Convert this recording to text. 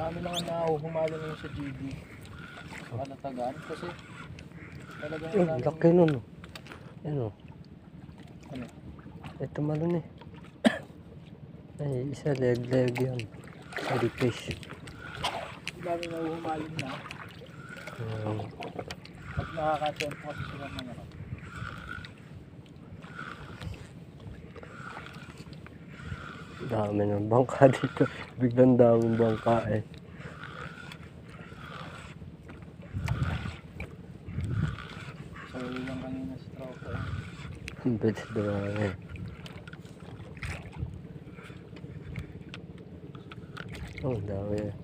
Dami na nga nahuhumalo na sa GB. Sa Kalatagan kasi talagang Laki nun. Ano? Ano? Ito malun eh. Ay, isa leg yan. Fish. Dami nahuhumalo na. Pag nakakatempo kasi sila ng ano. Dami ng bangka dito. Biglang daming bangka eh. So yung kanina sa tropa eh. Ang bilis dumami. Oh, dami eh.